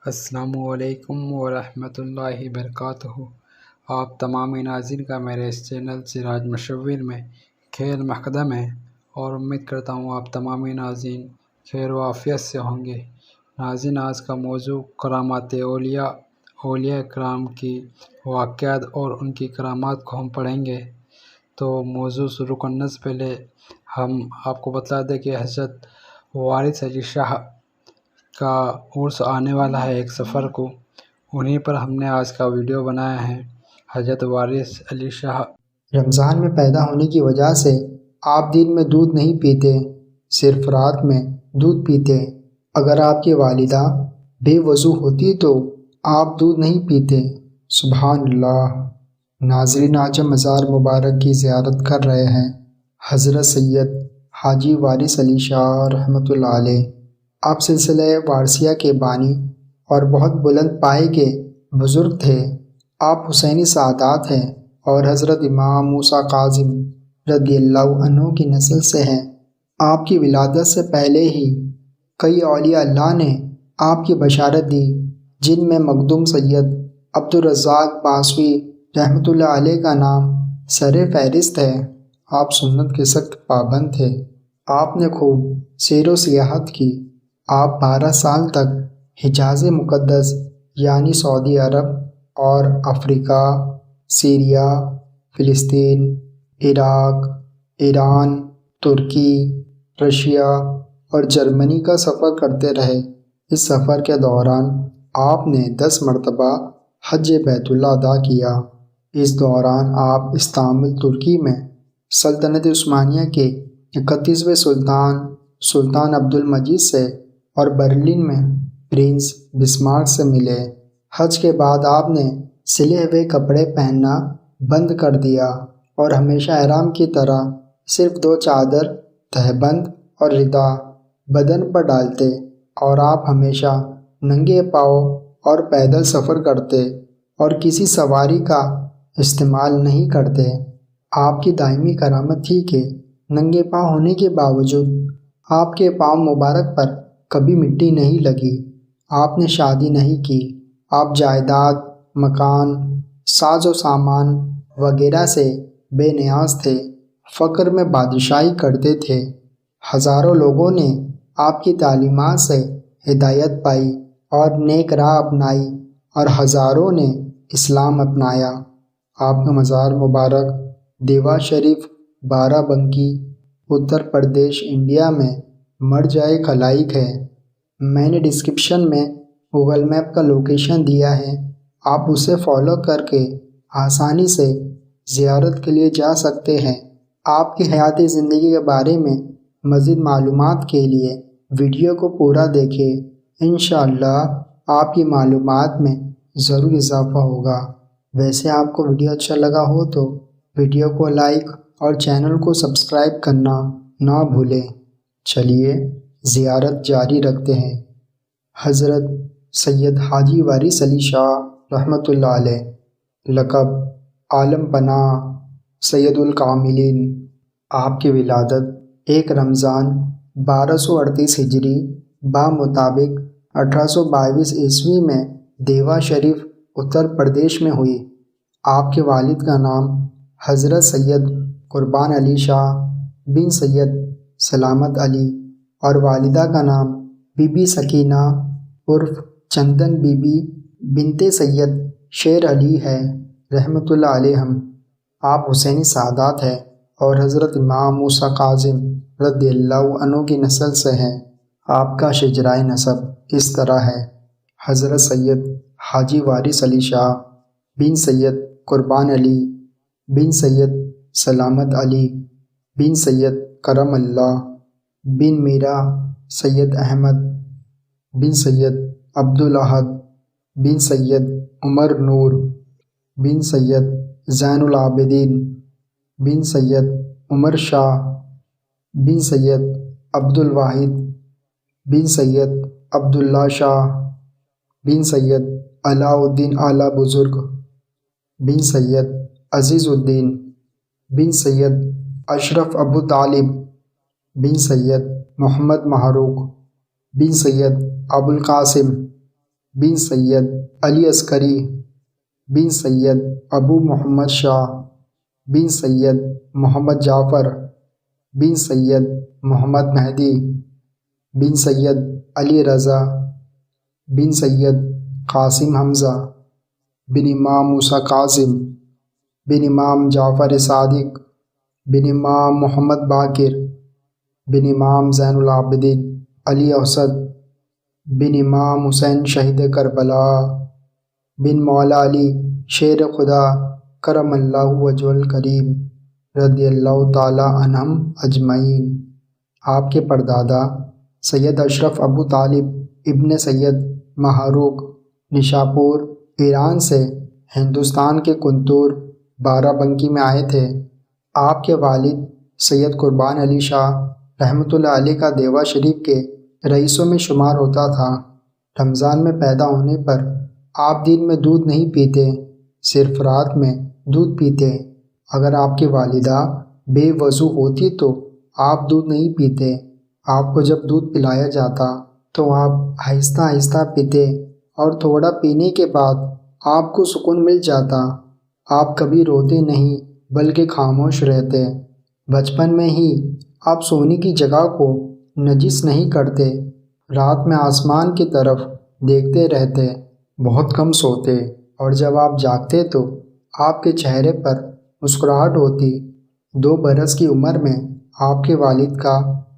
السلام علیکم ورحمۃ اللہ وبرکاتہ۔ آپ تمام ناظرین کا میرے اس چینل سراج مشور میں خیر مقدم ہے اور امید کرتا ہوں آپ تمام ناظرین خیر و عافیت سے ہوں گے۔ ناظرین، آج کا موضوع کرامات اولیاء کرام کی واقعات اور ان کی کرامات کو ہم پڑھیں گے۔ تو موضوع شروع کرنے سے پہلے ہم آپ کو بتلا دیں کہ حضرت وارث علی شاہ کا عرس آنے والا ہے ایک سفر کو، انہیں پر ہم نے آج کا ویڈیو بنایا ہے۔ حضرت وارث علی شاہ رمضان میں پیدا ہونے کی وجہ سے آپ دن میں دودھ نہیں پیتے، صرف رات میں دودھ پیتے۔ اگر آپ کی والدہ بے وضو ہوتی تو آپ دودھ نہیں پیتے۔ سبحان اللہ۔ ناظرین، آج ہم مزار مبارک کی زیارت کر رہے ہیں۔ حضرت سید حاجی وارث علی شاہ رحمۃ اللہ علیہ، آپ سلسلہ وارثیہ کے بانی اور بہت بلند پائے کے بزرگ تھے۔ آپ حسینی سادات ہیں اور حضرت امام موسیٰ کاظم رضی اللہ عنہ کی نسل سے ہیں۔ آپ کی ولادت سے پہلے ہی کئی اولیاء اللہ نے آپ کی بشارت دی، جن میں مخدوم سید عبدالرزاق باسوی رحمۃ اللہ علیہ کا نام سر فہرست ہے۔ آپ سنت کے سخت پابند تھے۔ آپ نے خوب سیر و سیاحت کی۔ آپ 12 سال تک حجاز مقدس یعنی سعودی عرب اور افریقہ، سیریا، فلسطین، عراق، ایران، ترکی، رشیا اور جرمنی کا سفر کرتے رہے۔ اس سفر کے دوران آپ نے 10 مرتبہ حج بیت اللہ ادا کیا۔ اس دوران آپ استانبول ترکی میں سلطنت عثمانیہ کے 31ویں سلطان عبدالمجید سے اور برلن میں پرنس بسمارک سے ملے۔ حج کے بعد آپ نے سلے ہوئے کپڑے پہننا بند کر دیا اور ہمیشہ احرام کی طرح صرف 2 چادر، تہبند اور ردا بدن پر ڈالتے، اور آپ ہمیشہ ننگے پاؤں اور پیدل سفر کرتے اور کسی سواری کا استعمال نہیں کرتے۔ آپ کی دائمی کرامت تھی کہ ننگے پاؤں ہونے کے باوجود آپ کے پاؤں مبارک پر کبھی مٹی نہیں لگی۔ آپ نے شادی نہیں کی۔ آپ جائیداد، مکان، ساز و سامان وغیرہ سے بے نیاز تھے۔ فقر میں بادشاہی کرتے تھے۔ ہزاروں لوگوں نے آپ کی تعلیمات سے ہدایت پائی اور نیک راہ اپنائی اور ہزاروں نے اسلام اپنایا۔ آپ کا مزار مبارک دیوا شریف، بارہ بنکی، اتر پردیش، انڈیا میں مرجع خلائق ہے۔ میں نے ڈسکرپشن میں گوگل میپ کا لوکیشن دیا ہے، آپ اسے فالو کر کے آسانی سے زیارت کے لیے جا سکتے ہیں۔ آپ کی حیاتی زندگی کے بارے میں مزید معلومات کے لیے ویڈیو کو پورا دیکھیں۔ انشاءاللہ آپ کی معلومات میں ضرور اضافہ ہوگا۔ ویسے آپ کو ویڈیو اچھا لگا ہو تو ویڈیو کو لائک اور چینل کو سبسکرائب کرنا نہ بھولیں۔ چلیے زیارت جاری رکھتے ہیں۔ حضرت سید حاجی وارث علی شاہ رحمۃ اللہ علیہ، لقب عالم پناہ، سید الکاملین۔ آپ کی ولادت 1 رمضان 1238 ہجری بمطابق 1822 عیسوی میں دیوا شریف، اتر پردیش میں ہوئی۔ آپ کے والد کا نام حضرت سید قربان علی شاہ بن سید سلامت علی اور والدہ کا نام بی بی سکینہ عرف چندن بی بی بنت سید شیر علی ہے رحمۃ اللہ علیہم۔ آپ حسینی سادات ہیں اور حضرت امام موسیٰ کاظم رضی اللہ عنہ کی نسل سے ہیں۔ آپ کا شجرۂ نسب اس طرح ہے: حضرت سید حاجی وارث علی شاہ بن سید قربان علی بن سید سلامت علی بن سید کرم اللہ بن میرا سید احمد بن سید عبدالاحد بن سید عمر نور بن سید زین العابدین بن سید عمر شاہ بن سید عبدالواحد بن سید عبداللہ شاہ بن سید علاء الدین اعلیٰ بزرگ بن سید عزیز الدین بن سید اشرف ابو طالب بن سید محمد محروق بن سید ابو القاسم بن سید علی عسکری بن سید ابو محمد شاہ بن سید محمد جعفر بن سید محمد مہدی بن سید علی رضا بن سید قاسم حمزہ بن امام موسیٰ کاظم بن امام جعفر صادق بن امام محمد باقر بن امام زین العابدین علی اوسط بن امام حسین شہید کربلا بن مولا علی شیر خدا کرم اللہ وجہ الکریم رضی اللہ تعالی عنہم اجمعین۔ آپ کے پردادا سید اشرف ابو طالب ابن سید محروق نشاپور ایران سے ہندوستان کے کنتور بارہ بنکی میں آئے تھے۔ آپ کے والد سید قربان علی شاہ رحمۃ اللہ علیہ کا دیوا شریف کے رئیسوں میں شمار ہوتا تھا۔ رمضان میں پیدا ہونے پر آپ دن میں دودھ نہیں پیتے، صرف رات میں دودھ پیتے۔ اگر آپ کی والدہ بے وضو ہوتی تو آپ دودھ نہیں پیتے۔ آپ کو جب دودھ پلایا جاتا تو آپ آہستہ آہستہ پیتے اور تھوڑا پینے کے بعد آپ کو سکون مل جاتا۔ آپ کبھی روتے نہیں بلکہ خاموش رہتے۔ بچپن میں ہی آپ سونے کی جگہ کو نجس نہیں کرتے، رات میں آسمان کی طرف دیکھتے رہتے، بہت کم سوتے، اور جب آپ جاگتے تو آپ کے چہرے پر مسکراہٹ ہوتی۔ 2 برس کی عمر میں آپ کے والد کا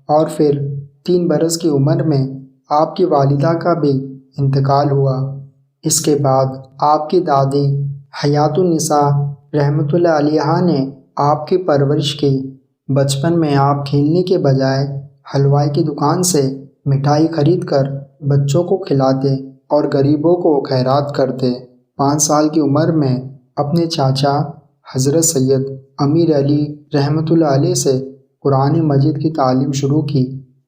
اور پھر 3 برس کی عمر میں آپ کی والدہ کا بھی انتقال ہوا۔ اس کے بعد آپ کی دادی حیات النساء رحمۃ اللہ علیہا نے آپ کی پرورش کی۔ بچپن میں آپ کھیلنے کے بجائے حلوائی کی دکان سے مٹھائی خرید کر بچوں کو کھلاتے اور غریبوں کو خیرات کرتے۔ 5 سال کی عمر میں اپنے چاچا حضرت سید امیر علی رحمۃ اللہ علیہ سے قرآن مجید کی تعلیم شروع کی،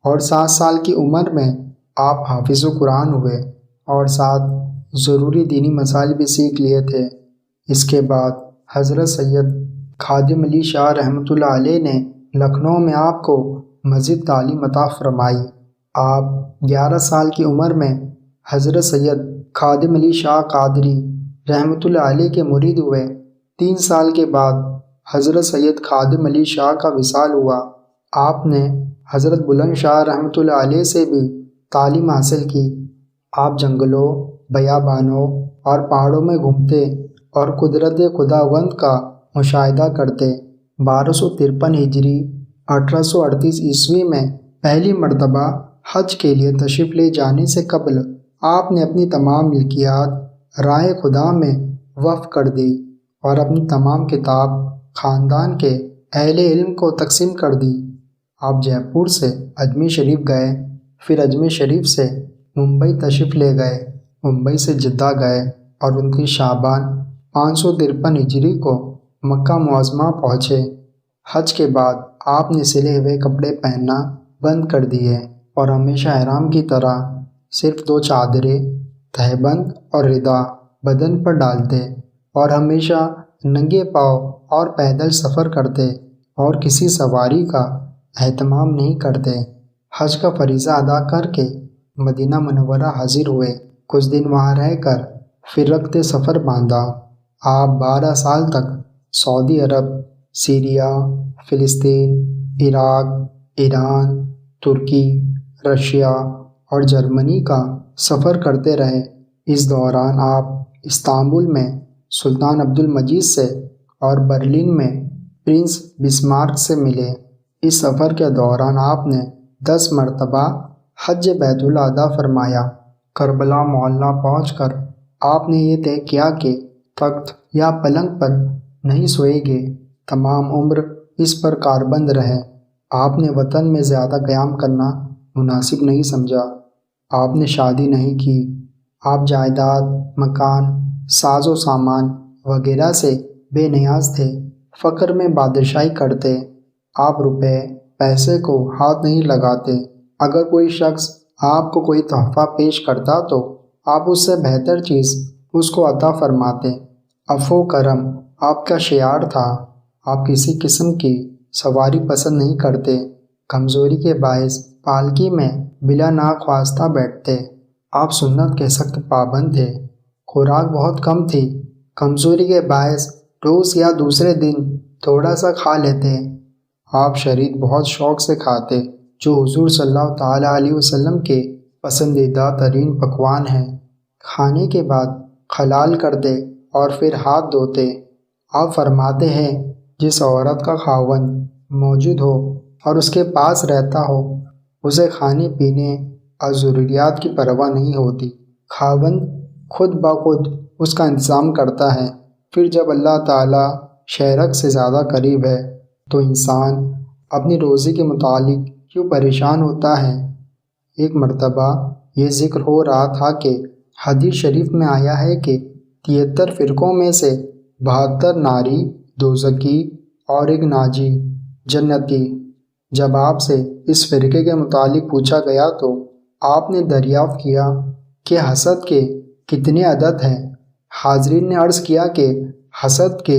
اور 7 سال کی عمر میں آپ حافظ قرآن ہوئے اور ساتھ ضروری دینی مسائل بھی سیکھ لیے تھے۔ اس کے بعد حضرت سید خادم علی شاہ رحمۃ اللہ علیہ نے لکھنؤ میں آپ کو مزید تعلیم عطا فرمائی۔ آپ 11 سال کی عمر میں حضرت سید خادم علی شاہ قادری رحمۃ اللہ علیہ کے مرید ہوئے۔ 3 سال کے بعد حضرت سید خادم علی شاہ کا وصال ہوا۔ آپ نے حضرت بلند شاہ رحمۃ اللہ علیہ سے بھی تعلیم حاصل کی۔ آپ جنگلوں، بیابانوں اور پہاڑوں میں گھومتے اور قدرت خداوند کا مشاہدہ کرتے۔ 1253 ہجری 1838 عیسوی میں پہلی مرتبہ حج کے لیے تشریف لے جانے سے قبل آپ نے اپنی تمام ملکیات راہ خدا میں وقف کر دی اور اپنی تمام کتاب خاندان کے اہل علم کو تقسیم کر دی۔ آپ جے پور سے اجمیر شریف گئے، پھر اجمیر شریف سے ممبئی تشریف لے گئے، ممبئی سے جدہ گئے اور 29 شعبان 553 ہجری کو مکہ معظمہ پہنچے۔ حج کے بعد آپ نے سلے ہوئے کپڑے پہننا بند کر دیے اور ہمیشہ احرام کی طرح صرف 2 چادریں، تہبند اور ردا بدن پر ڈالتے اور ہمیشہ ننگے پاؤں اور پیدل سفر کرتے اور کسی سواری کا اہتمام نہیں کرتے۔ حج کا فریضہ ادا کر کے مدینہ منورہ حاضر ہوئے۔ کچھ دن وہاں رہ کر پھر رخت سفر باندھا۔ آپ 12 سال تک سعودی عرب، سیریا، فلسطین، عراق، ایران، ترکی، رشیا اور جرمنی کا سفر کرتے رہے۔ اس دوران آپ استنبول میں سلطان عبد المجید سے اور برلن میں پرنس بسمارک سے ملے۔ اس سفر کے دوران آپ نے 10 مرتبہ حج بیت اللہ ادا فرمایا۔ کربلا معلیٰ پہنچ کر آپ نے یہ طے کیا کہ تخت یا پلنگ پر نہیں سوئیں گے، تمام عمر اس پر کاربند رہے۔ آپ نے وطن میں زیادہ قیام کرنا مناسب نہیں سمجھا۔ آپ نے شادی نہیں کی۔ آپ جائیداد، مکان، ساز و سامان وغیرہ سے بے نیاز تھے، فقر میں بادشاہی کرتے۔ آپ روپے پیسے کو ہاتھ نہیں لگاتے۔ اگر کوئی شخص آپ کو کوئی تحفہ پیش کرتا تو آپ اس سے بہتر چیز اس کو عطا فرماتے۔ عفو و کرم آپ کا شعار تھا۔ آپ کسی قسم کی سواری پسند نہیں کرتے۔ کمزوری کے باعث پالکی میں بلا ناخواستہ بیٹھتے۔ آپ سنت کے سخت پابند تھے، خوراک بہت کم تھی، کمزوری کے باعث روز یا دوسرے دن تھوڑا سا کھا لیتے۔ آپ شرید بہت شوق سے کھاتے، جو حضور صلی اللہ تعالیٰ علیہ وسلم کے پسندیدہ ترین پکوان ہیں۔ کھانے کے بعد خلال کرتے اور پھر ہاتھ دھوتے۔ آپ فرماتے ہیں، جس عورت کا خاوند موجود ہو اور اس کے پاس رہتا ہو، اسے کھانے پینے اور ضروریات کی پرواہ نہیں ہوتی۔ خاوند خود بخود اس کا انتظام کرتا ہے۔ پھر جب اللہ تعالیٰ شرک سے زیادہ قریب ہے تو انسان اپنی روزی کے متعلق کیوں پریشان ہوتا ہے؟ ایک مرتبہ یہ ذکر ہو رہا تھا کہ حدیث شریف میں آیا ہے کہ 73 فرقوں میں سے 72 ناری دوزخی اور ایک ناجی جنتی۔ جب آپ سے اس فرقے کے متعلق پوچھا گیا تو آپ نے دریافت کیا کہ حسد کے کتنے عدد ہیں؟ حاضرین نے عرض کیا کہ حسد کے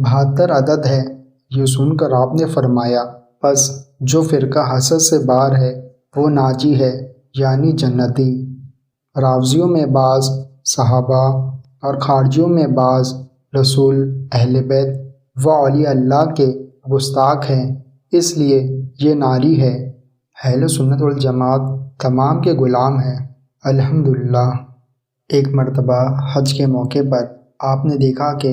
72 عدد ہیں۔ یہ سن کر آپ نے فرمایا، پس جو فرقہ حسد سے باہر ہے وہ ناجی ہے، یعنی جنتی۔ راویوں میں بعض صحابہ اور خارجیوں میں بعض رسول، اہل بیت و اولیاء اللہ کے گستاخ ہیں، اس لیے یہ ناری ہے۔ اہل سنت والجماعت تمام کے غلام ہیں، الحمدللہ۔ ایک مرتبہ حج کے موقع پر آپ نے دیکھا کہ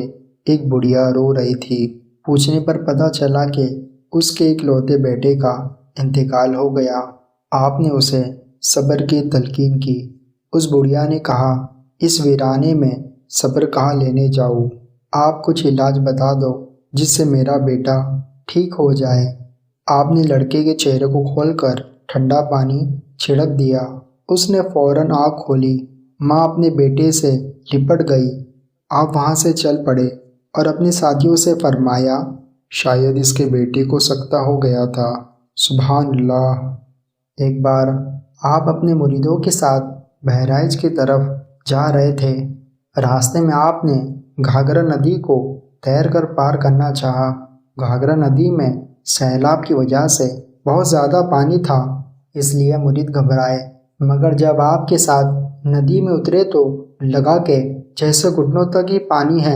ایک بڑھیا رو رہی تھی۔ پوچھنے پر پتہ چلا کہ اس کے اکلوتے بیٹے کا انتقال ہو گیا۔ آپ نے اسے صبر کی تلقین کی۔ اس بڑھیا نے کہا، اس ویرانے میں صبر کہاں لینے جاؤں؟ آپ کچھ علاج بتا دو جس سے میرا بیٹا ٹھیک ہو جائے۔ آپ نے لڑکے کے چہرے کو کھول کر ٹھنڈا پانی چھڑک دیا۔ اس نے فوراً آنکھ کھولی۔ ماں اپنے بیٹے سے لپٹ گئی۔ آپ وہاں سے چل پڑے اور اپنے ساتھیوں سے فرمایا، شاید اس کے بیٹے کو سکتہ ہو گیا تھا۔ سبحان اللہ۔ ایک بار آپ اپنے مریدوں کے ساتھ بہرائچ کی طرف جا رہے تھے۔ راستے میں آپ نے گھاگھرا ندی کو تیر کر پار کرنا چاہا۔ گھاگھرا ندی میں سیلاب کی وجہ سے بہت زیادہ پانی تھا، اس لیے مرید گھبرائے، مگر جب آپ کے ساتھ ندی میں اترے تو لگا کہ جیسے گھٹنوں تک ہی پانی ہے۔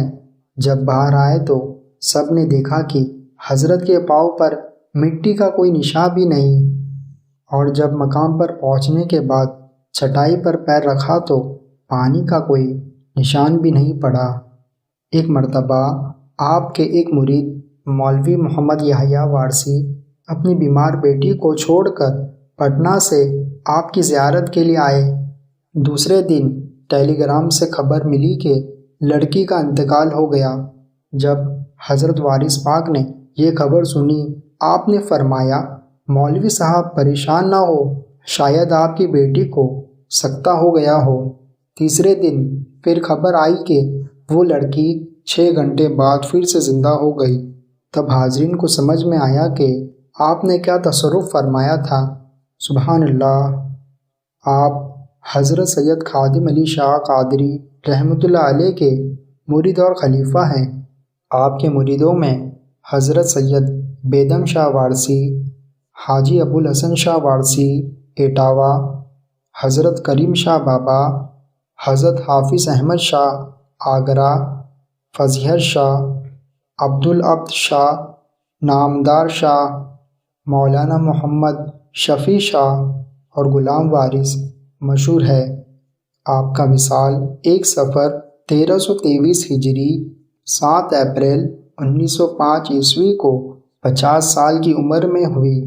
جب باہر آئے تو سب نے دیکھا کہ حضرت کے پاؤں پر مٹی کا کوئی نشان بھی نہیں، اور جب مقام پر پہنچنے کے بعد چٹائی پر پیر رکھا تو پانی کا کوئی نشان بھی نہیں پڑا۔ ایک مرتبہ آپ کے ایک مرید مولوی محمد یحییٰ وارثی اپنی بیمار بیٹی کو چھوڑ کر پٹنہ سے آپ کی زیارت کے لیے آئے۔ دوسرے دن ٹیلی گرام سے خبر ملی کہ لڑکی کا انتقال ہو گیا۔ جب حضرت وارث پاک نے یہ خبر سنی، آپ نے فرمایا، مولوی صاحب پریشان نہ ہو، شاید آپ کی بیٹی کو سکتہ ہو گیا ہو۔ تیسرے دن پھر خبر آئی کہ وہ لڑکی 6 گھنٹے بعد پھر سے زندہ ہو گئی۔ تب حاضرین کو سمجھ میں آیا کہ آپ نے کیا تصرف فرمایا تھا۔ سبحان اللہ۔ آپ حضرت سید خادم علی شاہ قادری رحمۃ اللہ علیہ کے مرید اور خلیفہ ہیں۔ آپ کے مریدوں میں حضرت سید بیدم شاہ وارثی، حاجی ابوالحسن شاہ وارثی اٹاوہ، حضرت کریم شاہ بابا، حضرت حافظ احمد شاہ آگرہ، فضیحت شاہ، عبدالعبد شاہ، نامدار شاہ، مولانا محمد شفیع شاہ اور غلام وارث مشہور ہے۔ آپ کا وصال 1 صفر 1323 ہجری 7 اپریل 1905 عیسوی کو 50 سال کی عمر میں ہوئی۔